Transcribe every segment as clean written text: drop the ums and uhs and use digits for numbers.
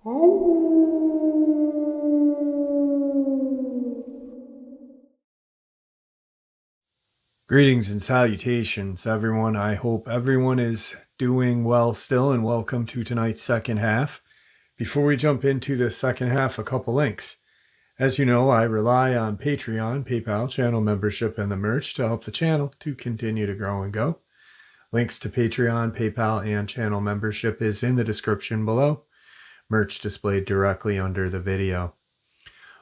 Greetings and salutations, everyone. I hope everyone is doing well still, and welcome to tonight's second half. Before we jump into the second half, a couple links. As you know, I rely on Patreon, PayPal, channel membership, and the merch to help the channel to continue to grow and go. Links to Patreon, PayPal, and channel membership is in the description below. Merch displayed directly under the video.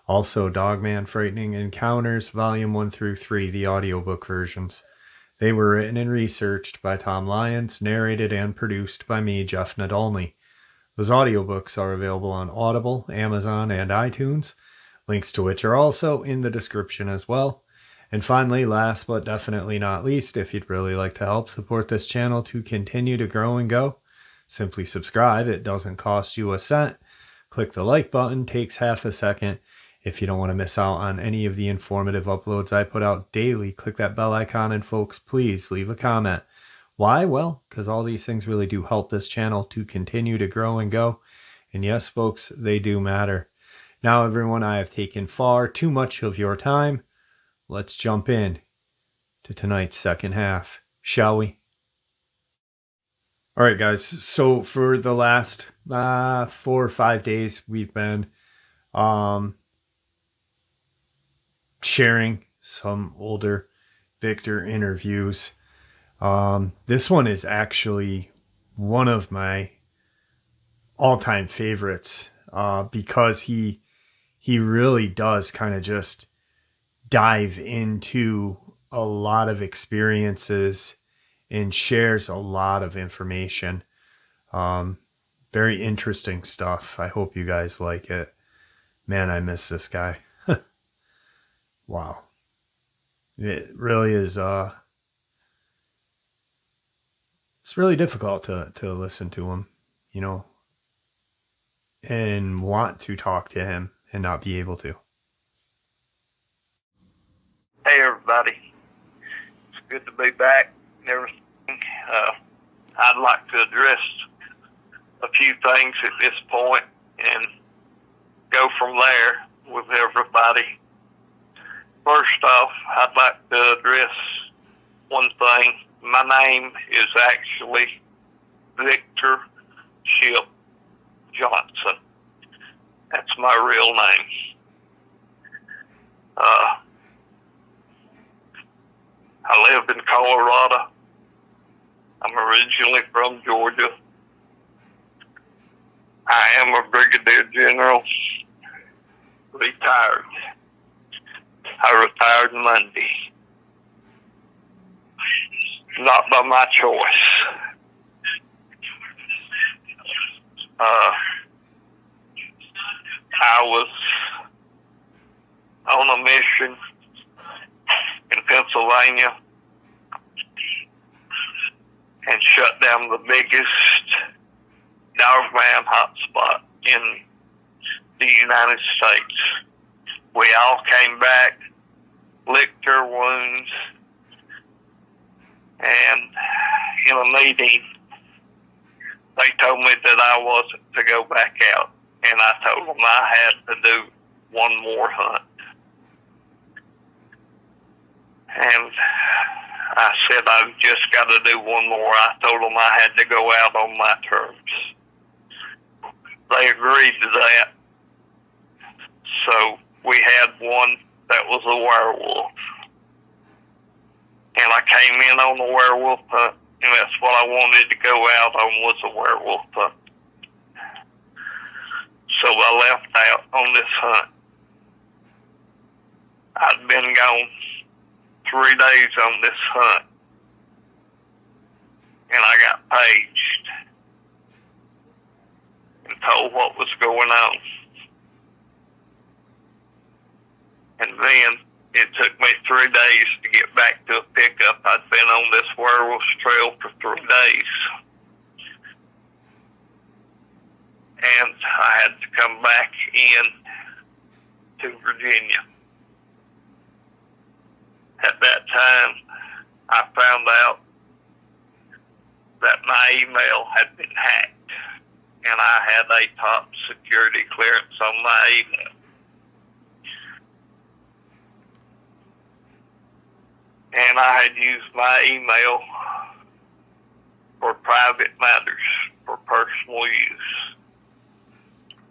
Also, Dogman Frightening Encounters, Volume 1 through 3, the audiobook versions. They were written and researched by Tom Lyons, narrated and produced by me, Jeff Nadolny. Those audiobooks are available on Audible, Amazon, and iTunes, links to which are also in the description as well. And finally, last but definitely not least, if you'd really like to help support this channel to continue to grow and go, simply subscribe. It doesn't cost you a cent. Click the like button, takes half a second. If you don't want to miss out on any of the informative uploads I put out daily, click that bell icon, and folks, please leave a comment. Why? Well, because all these things really do help this channel to continue to grow and go. And yes, folks, they do matter. Now, everyone, I have taken far too much of your time. Let's jump in to tonight's second half, shall we? All right, guys. So for the last 4 or 5 days, we've been sharing some older Victor interviews. This one is actually one of my all-time favorites because he really does kind of just dive into a lot of experiences and shares a lot of information. Very interesting stuff. I hope you guys like it. Man, I miss this guy. Wow. It really is, it's really difficult to listen to him, you know, and want to talk to him and not be able to. Hey everybody, it's good to be back and everything. I'd like to address a few things at this point and go from there with everybody. First off, I'd like to address one thing. My name is actually Victor Ship Johnson. That's my real name. I live in Colorado. I'm originally from Georgia. I am a brigadier general, retired. I retired Monday. Not by my choice. I was on a mission in Pennsylvania and shut down the biggest Dogman hotspot in the United States. We all came back, licked our wounds, and in a meeting, they told me that I wasn't to go back out, and I told them I had to do one more hunt. And I said I've just got to do one more. I told them I had to go out on my terms. They agreed to that. So we had one that was a werewolf. And I came in on the werewolf hunt, and that's what I wanted to go out on, was a werewolf hunt. So I left out on this hunt. I'd been gone 3 days on this hunt, and I got paged and told what was going on. And then it took me 3 days to get back to a pickup. I'd been on this werewolf's trail for 3 days. And I had to come back in to Virginia. At that time, I found out that my email had been hacked. and I had a top security clearance on my email. And I had used my email for private matters, for personal use.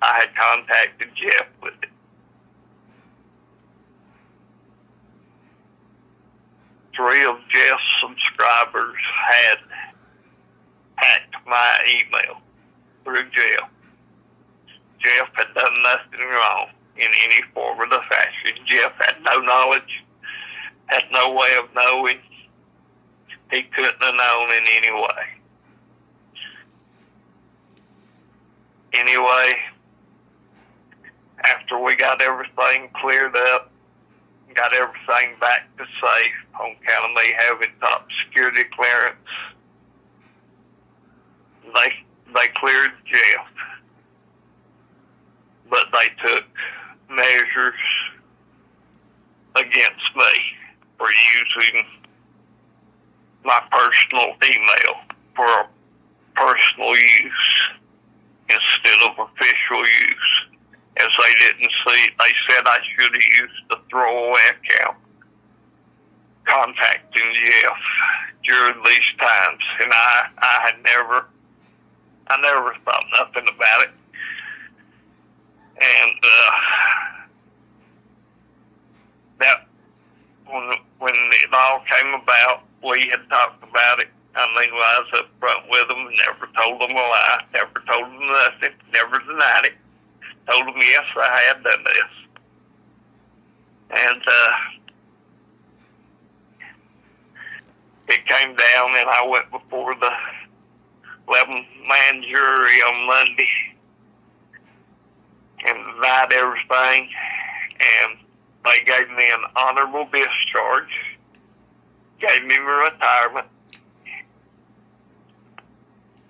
I had contacted Jeff with it. 3 of Jeff's subscribers had hacked my email through Jeff. Jeff had done nothing wrong in any form or the fashion. Jeff had no knowledge, had no way of knowing. He couldn't have known in any way. Anyway, after we got everything cleared up, got everything back to safe on account of me having top security clearance, they cleared Jeff, but they took measures against me for using my personal email for personal use instead of official use. As they didn't see, they said I should have used the throwaway account contacting Jeff during these times, and I never thought nothing about it. And that when it all came about, we had talked about it. I mean, I was up front with them, never told them a lie, never told them nothing, never denied it. Told them, yes, I had done this. And it came down, and I went before the 11-man jury on Monday and denied everything, and they gave me an honorable discharge, gave me my retirement.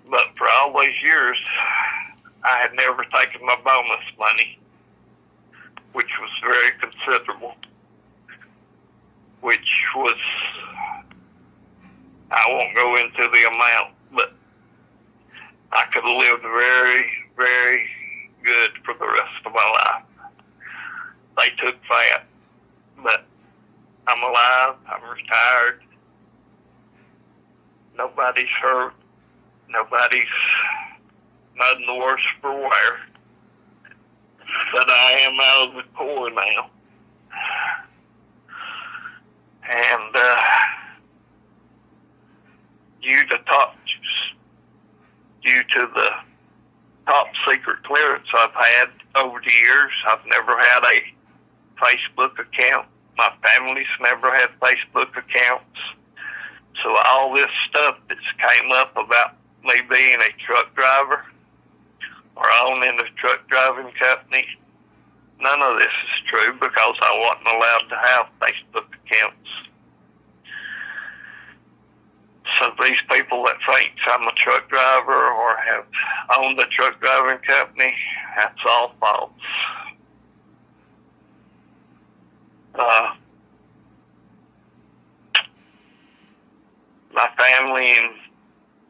But for all these years, I had never taken my bonus money, which was very considerable, which was, I won't go into the amount, but I could have lived very, very good for the rest of my life. They took that, but I'm alive, I'm retired, nobody's hurt, nobody's none the worse for wear, but I am out of the Corps now. And due to the top secret clearance I've had over the years, I've never had a Facebook account. My family's never had Facebook accounts. So all this stuff that's came up about me being a truck driver or owning a truck driving company, none of this is true because I wasn't allowed to have Facebook accounts. So these people that think I'm a truck driver or have owned a truck driving company, that's all false. My family in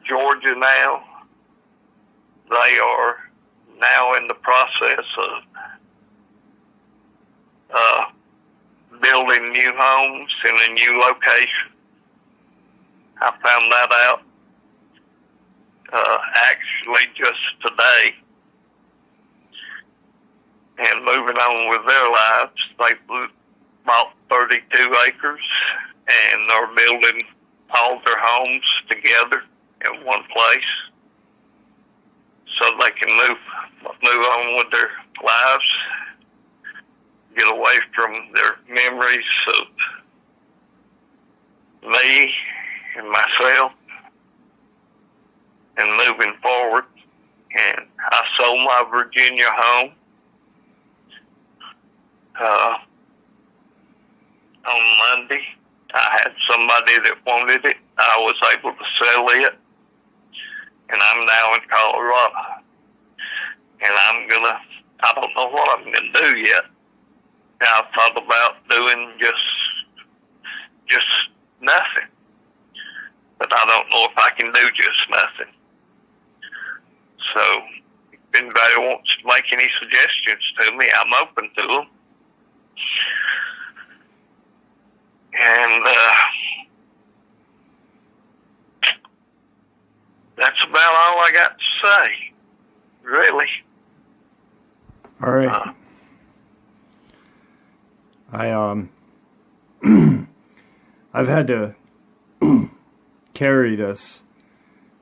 Georgia now, they are now in the process of building new homes in a new location. I found that out actually just today. And moving on with their lives, they bought 32 acres and are building all their homes together in one place so they can move on with their lives, get away from their memories of me and myself, and moving forward. And I sold my Virginia home on Monday. I had somebody that wanted it. I was able to sell it, and I'm now in Colorado. And I don't know what I'm going to do yet. Now, I've thought about doing just nothing. But I don't know if I can do just nothing. So to make any suggestions to me, I'm open to them. And that's about all I got to say, really. All right. I've had to carry this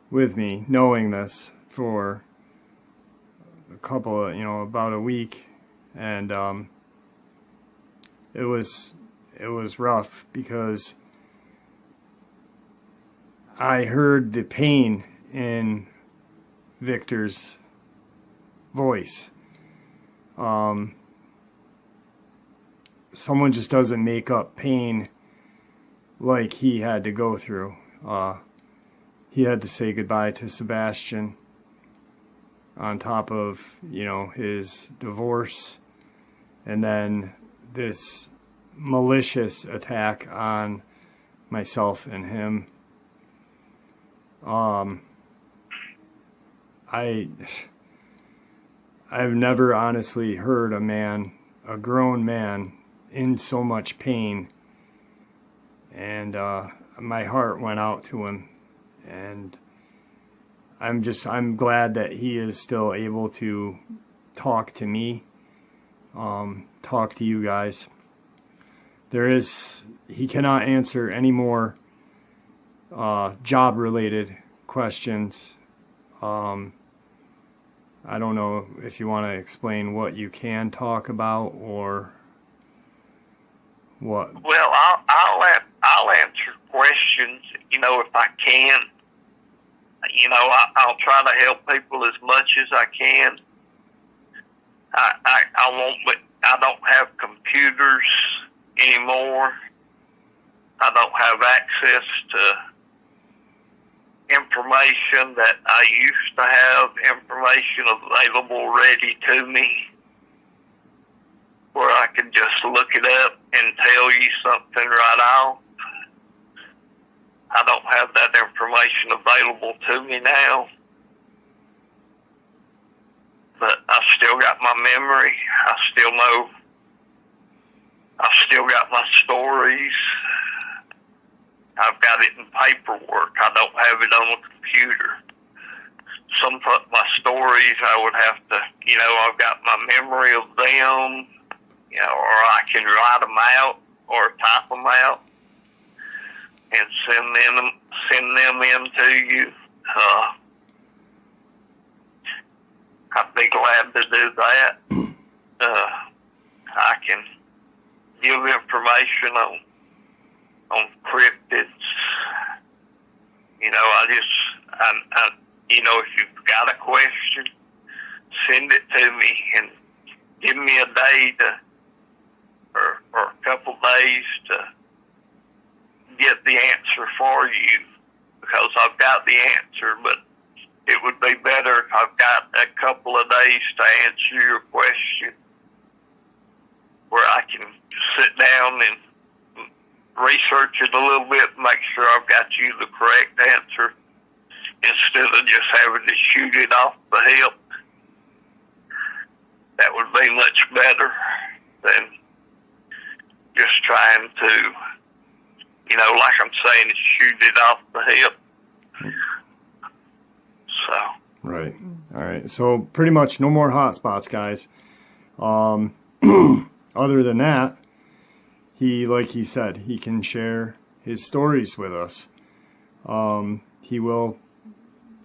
with me, knowing this for a couple of, about a week, and it was rough because I heard the pain in Victor's voice. Someone just doesn't make up pain like he had to go through. He had to say goodbye to Sebastian on top of, his divorce, and then this malicious attack on myself and him. I've never honestly heard a grown man in so much pain, and my heart went out to him, and I'm glad that he is still able to talk to me, talk to you guys. He cannot answer any more job related questions. I don't know if you want to explain what you can talk about or what. Well, I'll answer questions, if I can. I'll try to help people as much as I can. I won't, but I don't have computers anymore. I don't have access to information that I used to have, information available ready to me, where I can just look it up and tell you something right off. I don't have that information available to me now. But I still got my memory. I still know. I've still got my stories. I've got it in paperwork. I don't have it on a computer. Some of my stories I would have to, I've got my memory of them, or I can write them out or type them out and send them in to you. I'd be glad to do that. I can give information on cryptids. If you've got a question, send it to me and give me a day or a couple days to get the answer for you, because I've got the answer, but it would be better if I've got a couple of days to answer your question, where I can sit down and research it a little bit and make sure I've got you the correct answer, instead of just having to shoot it off the hip. That would be much better than just trying to, like I'm saying, shoot it off the hip. So. Right. All right. So pretty much no more hotspots, guys. Other than that, like he said, he can share his stories with us. He will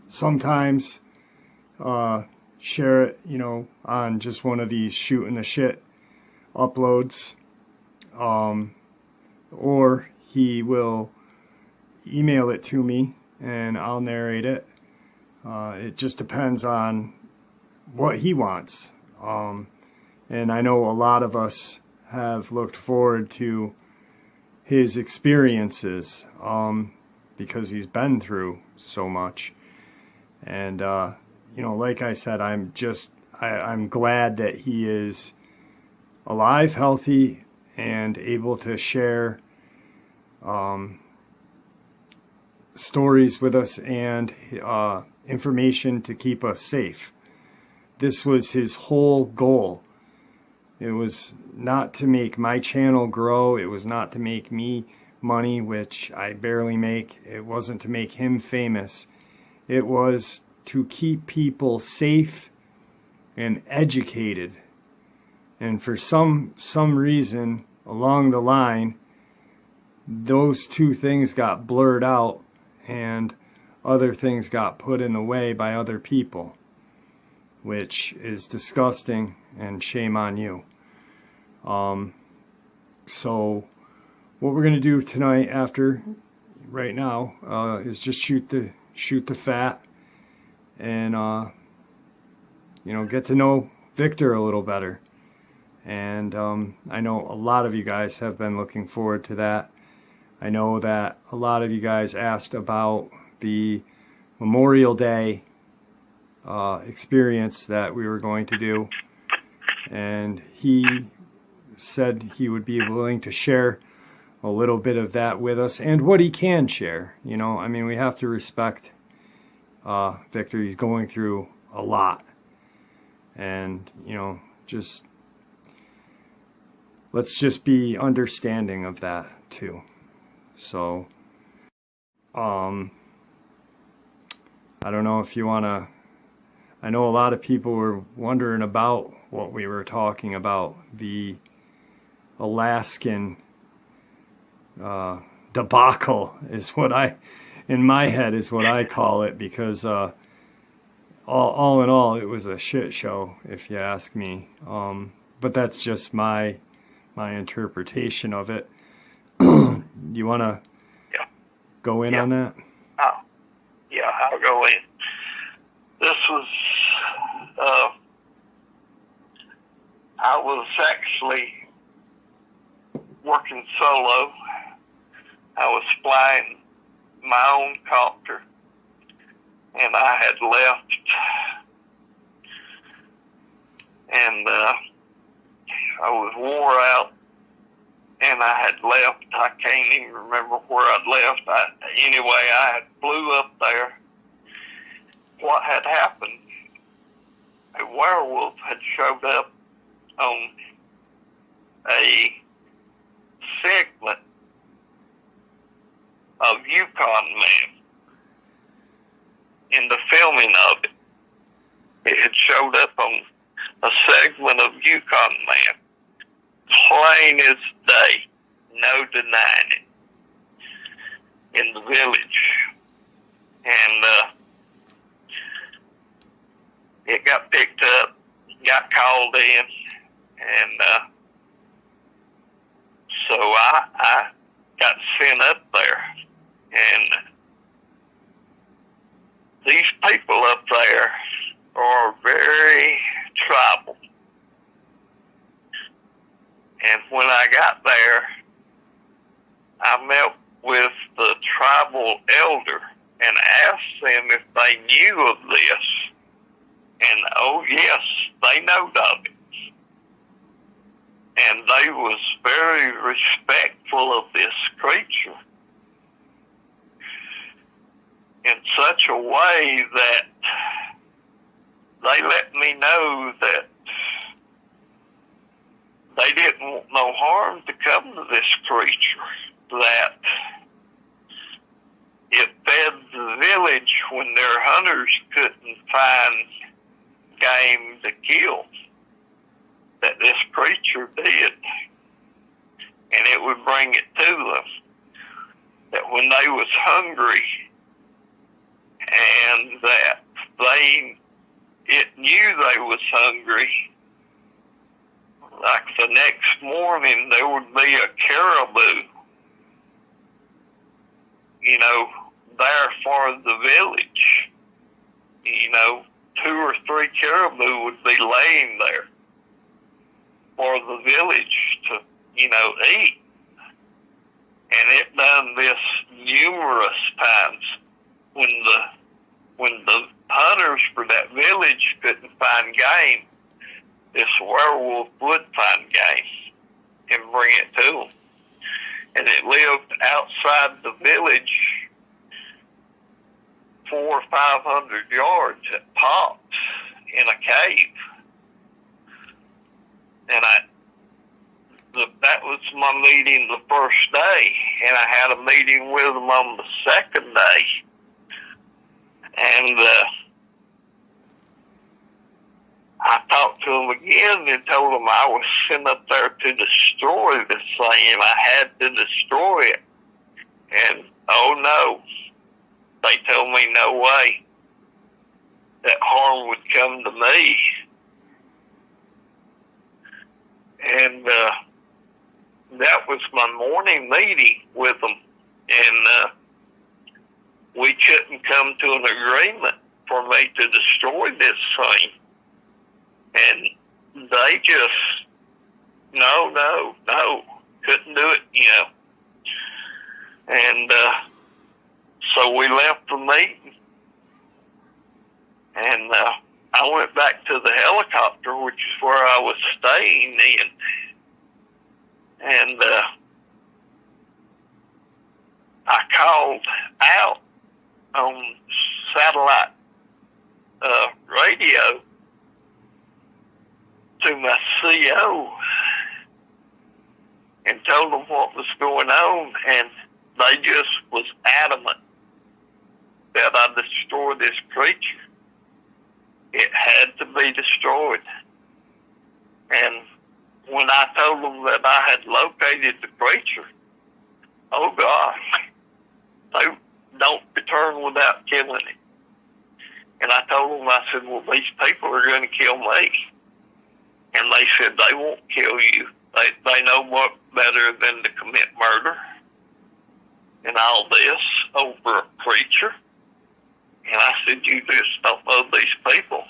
sometimes share it, on just one of these shooting the shit uploads. Or he will email it to me and I'll narrate it. It just depends on what he wants. And I know a lot of us have looked forward to his experiences, because he's been through so much. And, like I said, I'm glad that he is alive, healthy, and able to share stories with us and information to keep us safe. this was his whole goal. It was not to make my channel grow. It was not to make me money, which I barely make. It wasn't to make him famous. It was to keep people safe and educated. And for some reason along the line, those two things got blurred out and other things got put in the way by other people, which is disgusting, and shame on you. So what we're going to do tonight right now, is just shoot the fat and, get to know Victor a little better. And I know a lot of you guys have been looking forward to that. I know that a lot of you guys asked about the Memorial Day experience that we were going to do, and he said he would be willing to share a little bit of that with us and what he can share. We have to respect Victor. He's going through a lot, and let's just be understanding of that too. So I don't know if you want to, I know a lot of people were wondering about what we were talking about, the Alaskan debacle is what in my head is what I call it, because all in all, it was a shit show, if you ask me. But that's just my interpretation of it. You want to go in on that? Yeah, I'll go in. This was, I was actually working solo. I was flying my own copter, and I had left, and I was wore out, and I had left. I can't even remember where I'd left. Anyway, I had flew up there. What had happened, a werewolf had showed up on a segment of Yukon Man. In the filming of it, it had showed up on a segment of Yukon Man. Plain as day, no denying it, in the village. And it got picked up, got called in, and so I got sent up there. And these people up there are very tribal. And when I got there, I met with the tribal elder and asked them if they knew of this. And oh yes, they knowed of it. And they was very respectful of this creature in such a way that they let me know that they didn't want no harm to come to this creature, that it fed the village when their hunters couldn't find game to kill, that this creature did, and it would bring it to them, that when they was hungry and that it knew they was hungry, like the next morning there would be a caribou, there for the village. 2 or 3 caribou would be laying there for the village to, eat. And it done this numerous times when the hunters for that village couldn't find game. This werewolf would find game and bring it to them. And it lived outside the village 400 or 500 yards at Pops in a cave. And that was my meeting the first day, and I had a meeting with them on the second day. And I talked to them again and told them I was sent up there to destroy this thing, and I had to destroy it. And, oh no, they told me no way that harm would come to me. And that was my morning meeting with them. And we couldn't come to an agreement for me to destroy this thing. And they just, no, couldn't do it, you know. And so we left the meeting. And I went back to the helicopter, which is where I was staying in. And I called out on satellite radio to my CO and told them what was going on, and they just was adamant that I destroy this creature. It had to be destroyed. And when I told them that I had located the creature, oh gosh, they don't return without killing it. And I told them, I said, well, these people are going to kill me. And they said, they won't kill you. They know what better than to commit murder and all this over a creature. And I said, you just don't know these people.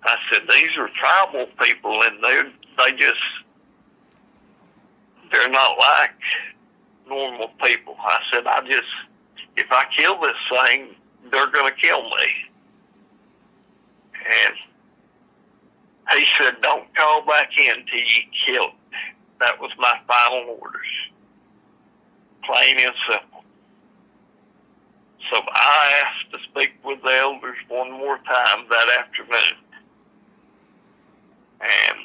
I said, these are tribal people, and they're not like normal people. I said, if I kill this thing, they're going to kill me. And he said, don't call back in till you kill it. That was my final orders. Plain and simple. So I asked to speak with the elders one more time that afternoon. And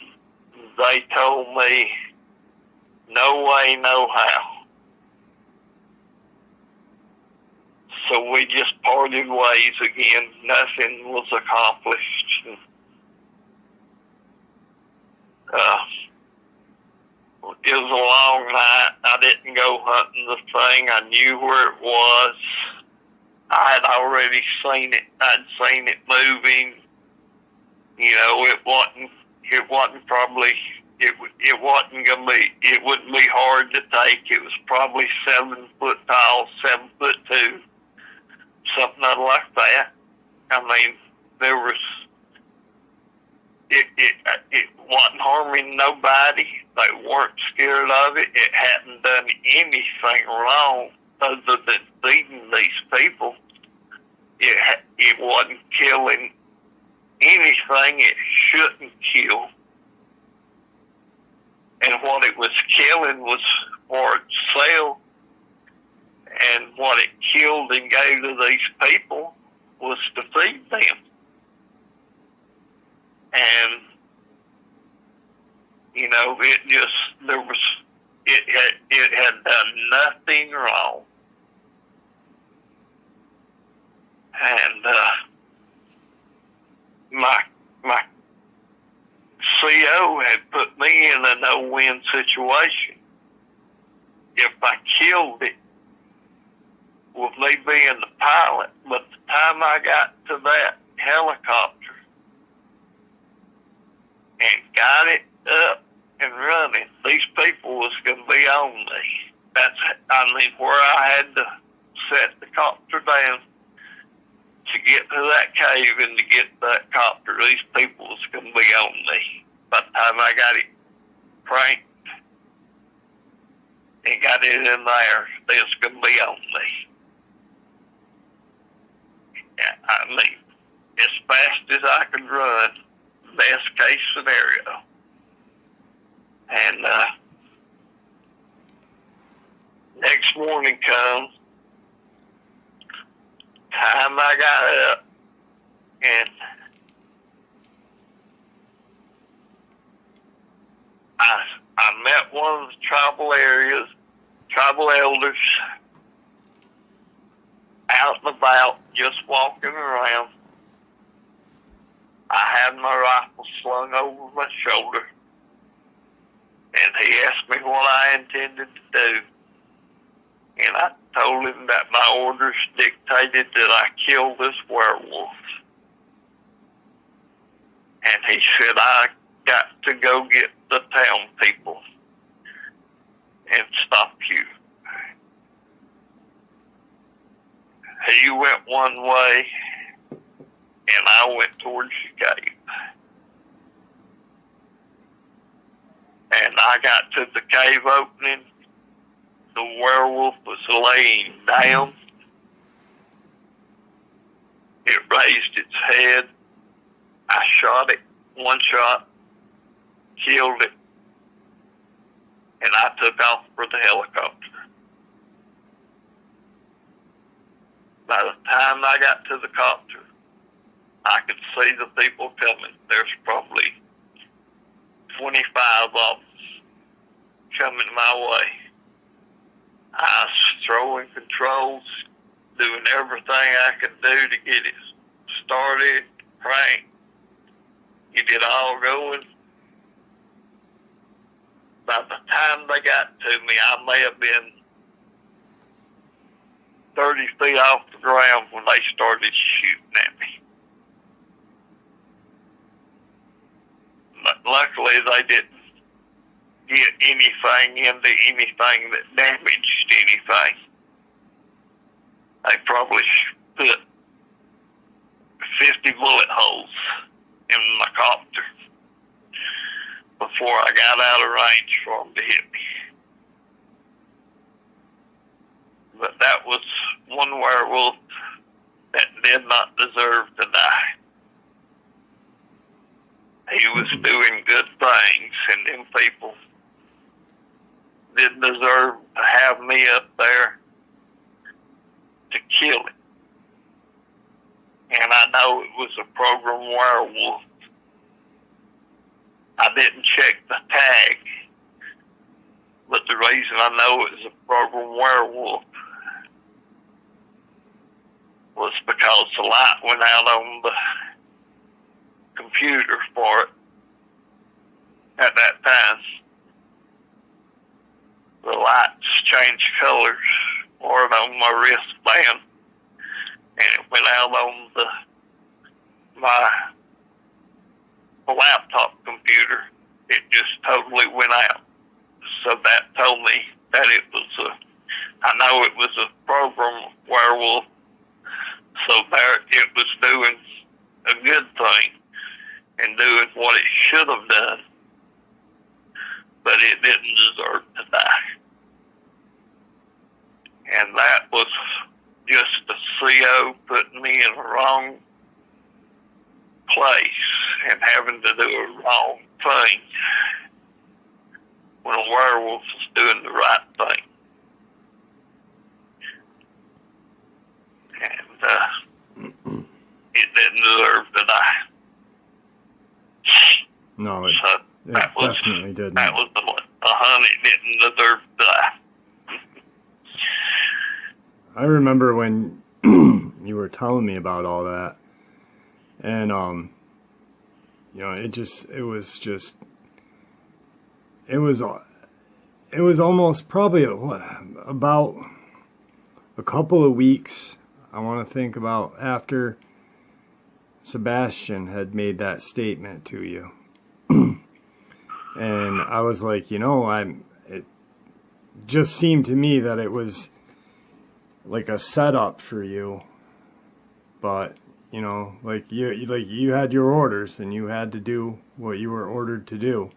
they told me, no way, no how. So we just parted ways again. Nothing was accomplished. It was a long night. I didn't go hunting the thing. I knew where it was. I had already seen it. I'd seen it moving. You know, it wasn't probably, it wasn't going to be, it wouldn't be hard to take. It was probably 7 foot tall, 7'2", something like that. I mean, there was, it wasn't harming nobody. They weren't scared of it. It hadn't done anything wrong other than feeding these people. It wasn't killing anything it shouldn't kill. And what it was killing was for itself. And what it killed and gave to these people was to feed them. And, you know, it had done nothing wrong. And my CO had put me in a no-win situation. If I killed it, with me being the pilot, but the time I got to that helicopter and got it up and running, these people was going to be on me. Where I had to set the copter down to get to that cave and to get that copter, these people was going to be on me. By the time I got it cranked and got it in there, they was going to be on me. I mean, as fast as I could run, best case scenario. And next morning comes, time I got up, and at one of the tribal areas, tribal elders, out and about, just walking around. I had my rifle slung over my shoulder, and he asked me what I intended to do. And I told him that my orders dictated that I kill this werewolf. And he said, I got to go get the town people and stop you. He went one way, and I went towards the cave. And I got to the cave opening. The werewolf was laying down. It raised its head. I shot it, one shot, killed it, and I took off for the helicopter. By the time I got to the copter, I could see the people coming. There's probably 25 of them coming my way. I was throwing controls, doing everything I could do to get it started, crank, get it all going. By the time they got to me, I may have been 30 feet off the ground when they started shooting at me. But luckily, they didn't get anything into anything that damaged anything. They probably put 50 bullet holes in my copter before I got out of range for them to hit me. But that was one werewolf that did not deserve to die. He was doing good things, and them people didn't deserve to have me up there to kill it. And I know it was a program werewolf. I didn't check the tag, but the reason I know it was a program werewolf was because the light went out on the computer for it at that time. The lights changed colors for it on my wristband, and it went out on my laptop computer. It just totally went out. So that told me that it was I know it was a program werewolf. So there it was doing a good thing and doing what it should have done, but it didn't deserve to die. And that was just the CO putting me in the wrong place and having to do a wrong thing when a werewolf is doing the right thing. And it didn't deserve to die. No, it, so it definitely didn't. That was the one. It didn't deserve to die. I remember when you were telling me about all that, and you know, it was almost probably about a couple of weeks, I want to think, about after Sebastian had made that statement to you. And I was like, you know, it just seemed to me that it was like a setup for you, but you know, like you had your orders and you had to do what you were ordered to do.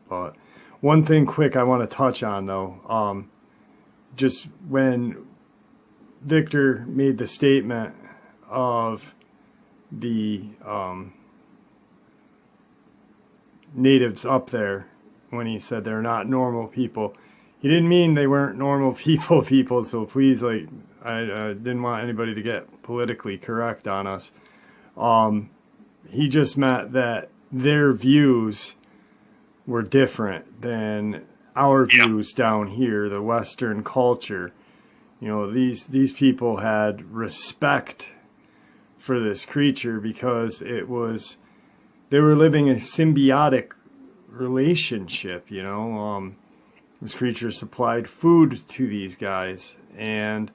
But one thing quick I want to touch on though, just when Victor made the statement of the natives up there, when he said they're not normal people, he didn't mean they weren't normal people, so please, like, I didn't want anybody to get politically correct on us. He just meant that their views were different than our views down here, the Western culture. You know, these people had respect for this creature because they were living a symbiotic relationship, you know. This creature supplied food to these guys, and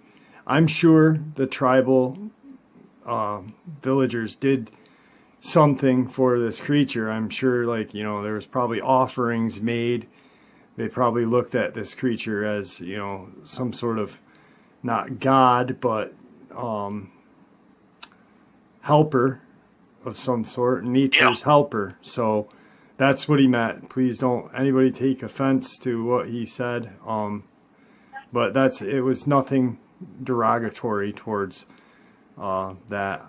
I'm sure the tribal villagers did something for this creature. I'm sure, like, you know, there was probably offerings made. They probably looked at this creature as, you know, some sort of, not god, but helper of some sort, nature's helper. So that's what he meant. Please don't anybody take offense to what he said. But it was nothing derogatory towards that.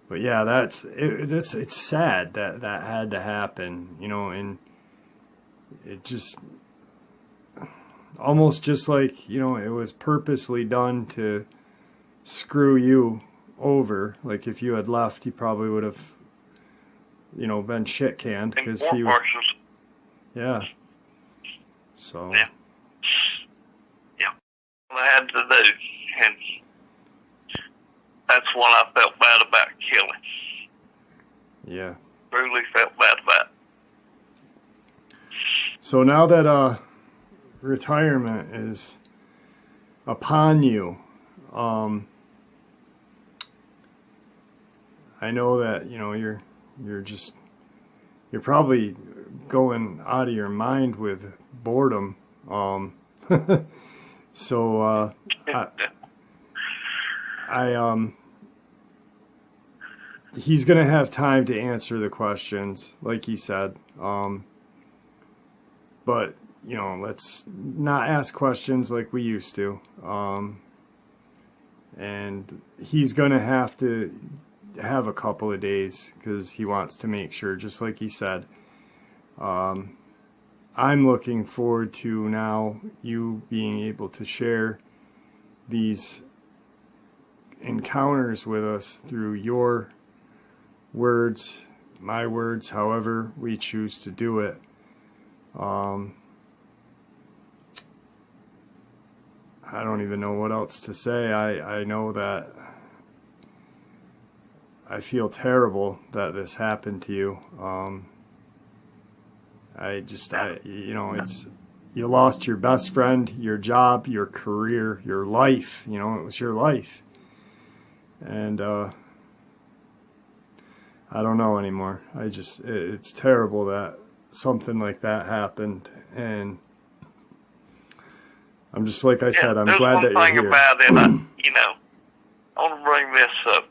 But yeah, it's sad that had to happen, you know, and it just almost just like, you know, it was purposely done to screw you over. Like, if you had left, he probably would have, you know, been shit canned because he was. Yeah. So. Yeah. I had to do, and that's what I felt bad about killing. Yeah. Really felt bad about. So now that retirement is upon you, I know that, you know, you're probably going out of your mind with boredom. So he's gonna have time to answer the questions, like he said. But, you know, let's not ask questions like we used to. And he's gonna have to have a couple of days because he wants to make sure, just like he said. I'm looking forward to now you being able to share these encounters with us through your words, my words, however we choose to do it. I don't even know what else to say. I know that I feel terrible that this happened to you. You know, you lost your best friend, your job, your career, your life. You know, it was your life. And I don't know anymore. It's terrible that something like that happened. And I'm just, like I said, I'm glad that you're here. There's one thing about it, you know, I want to bring this up.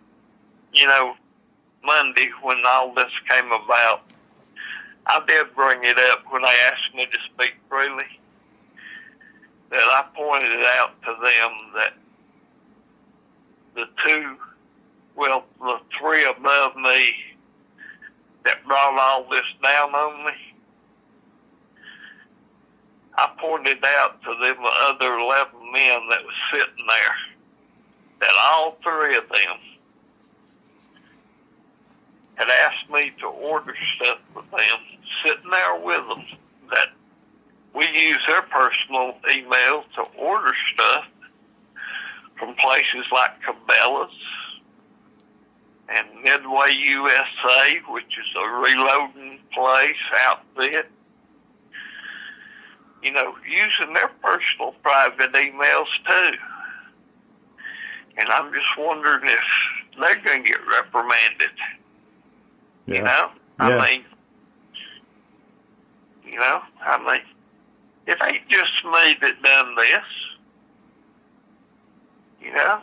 You know, Monday when all this came about, I did bring it up when they asked me to speak freely, that I pointed out to them that the three above me that brought all this down on me, I pointed out to them the other 11 men that was sitting there, that all three of them had asked me to order stuff with them, sitting there with them, that we use their personal email to order stuff from places like Cabela's and Midway USA, which is a reloading place, outfit. You know, using their personal private emails too. And I'm just wondering if they're going to get reprimanded. Yeah. You know? I mean, it ain't just me that done this. You know?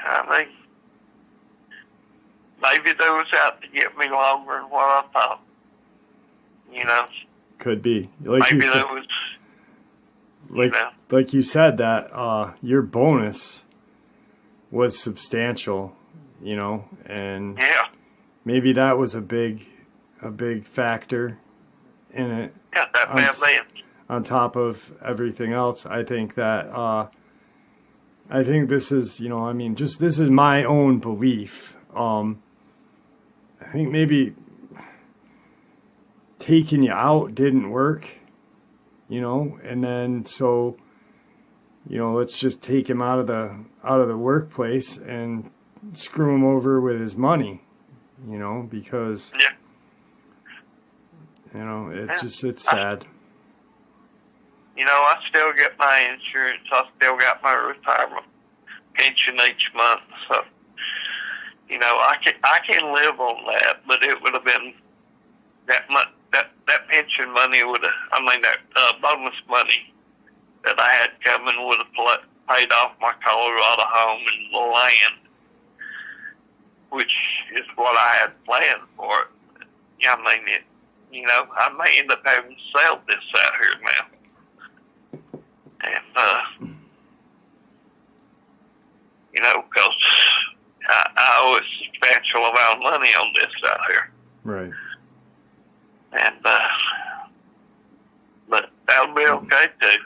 I mean, maybe they was out to get me longer than what I thought. You know? Could be. Like maybe you said, there was... Like you said, that your bonus was substantial, you know, and maybe that was a big factor in it. Yeah, that may have been. On top of everything else, I think that I think this is, you know, I mean, just this is my own belief. I think maybe taking you out didn't work, you know, and then so, you know, let's just take him out of the workplace and screw him over with his money, you know, because you know, it's sad. You know, I still get my insurance. I still got my retirement pension each month. So, you know, I can live on that, but it would have been that pension money would have, that bonus money that I had coming would have paid off my Colorado home and the land, which is what I had planned for it. Yeah, you know, I may end up having to sell this out here now. And, you know, because I owe a substantial amount of money on this out here. Right. And, but that'll be okay too.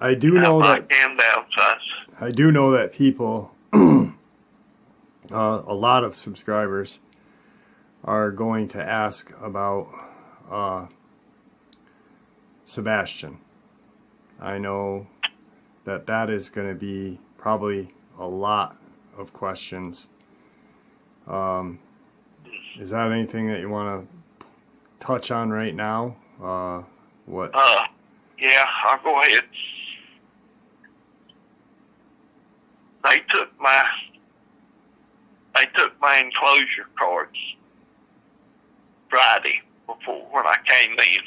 I do know that. Can downsize. I do know that people, a lot of subscribers, are going to ask about Sebastian. I know that is going to be probably a lot of questions. Is that anything that you want to touch on right now? What? Yeah, I'll go ahead. They took my enclosure cards Friday before when I came in.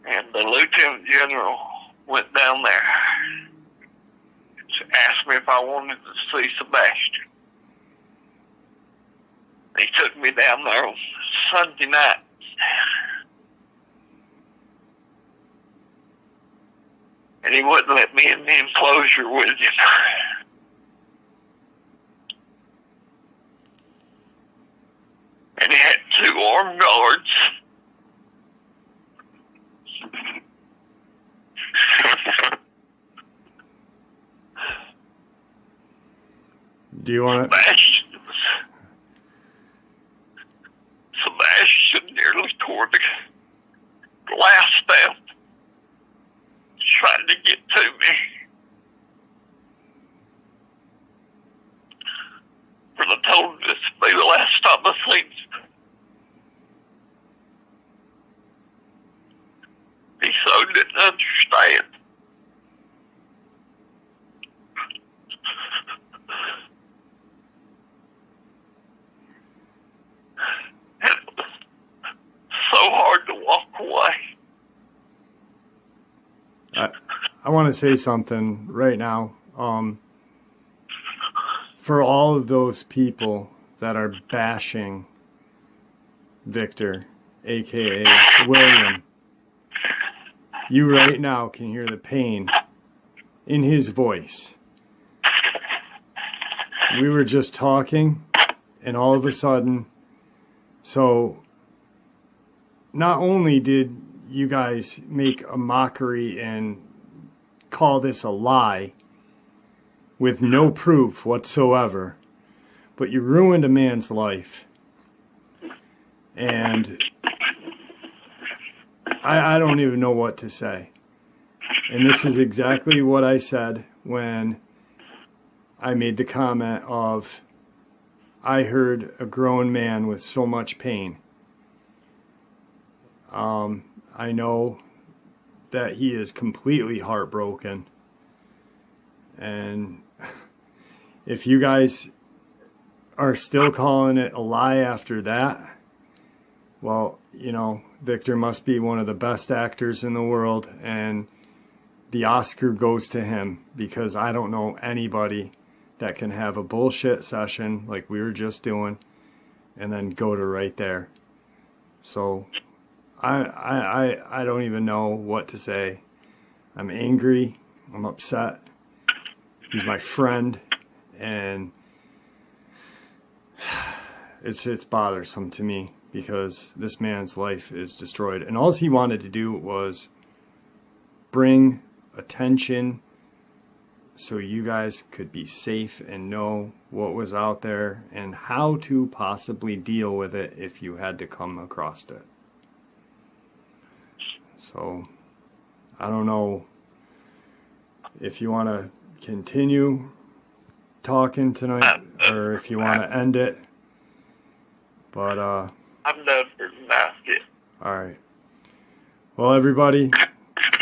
And the Lieutenant General went down there to ask me if I wanted to see Sebastian. He took me down there on Sunday night. And he wouldn't let me in the enclosure with him. And he had 2 armed guards. Do you want to? Sebastian nearly tore the glass down, trying to get to me. But I told him this would be the last time I seen him. He so didn't understand. And it was so hard to walk away. I want to say something right now. For all of those people that are bashing Victor, aka William, you right now can hear the pain in his voice. We were just talking, and all of a sudden, so not only did you guys make a mockery and call this a lie with no proof whatsoever, but you ruined a man's life. And I don't even know what to say. And this is exactly what I said when I made the comment of, I heard a grown man with so much pain. I know that he is completely heartbroken. And if you guys are still calling it a lie after that, well, you know, Victor must be one of the best actors in the world, and the Oscar goes to him, because I don't know anybody that can have a bullshit session like we were just doing and then go to right there. So I don't even know what to say. I'm angry. I'm upset. He's my friend, and it's bothersome to me, because this man's life is destroyed. And all he wanted to do was bring attention so you guys could be safe and know what was out there and how to possibly deal with it if you had to come across it. So I don't know if you want to continue talking tonight or if you want to end it, but I'm done for tonight. Yeah. all right. Well, everybody,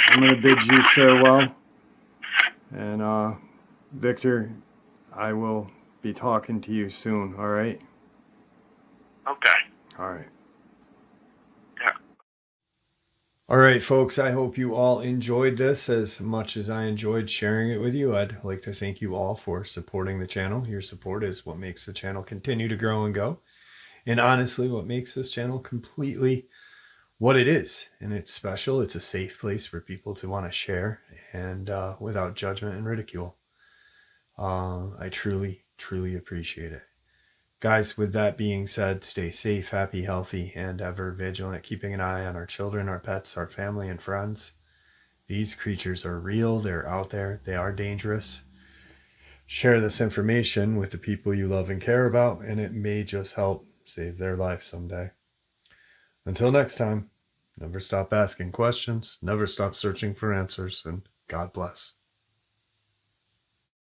I'm going to bid you farewell. And Victor, I will be talking to you soon, all right? Okay. All right. Yeah. All right, folks, I hope you all enjoyed this as much as I enjoyed sharing it with you. I'd like to thank you all for supporting the channel. Your support is what makes the channel continue to grow and go. And honestly, what makes this channel completely what it is. And it's special. It's a safe place for people to want to share and without judgment and ridicule. I truly, truly appreciate it. Guys, with that being said, stay safe, happy, healthy, and ever vigilant, keeping an eye on our children, our pets, our family, and friends. These creatures are real. They're out there. They are dangerous. Share this information with the people you love and care about, and it may just help save their life someday. Until next time, never stop asking questions, never stop searching for answers, and God bless.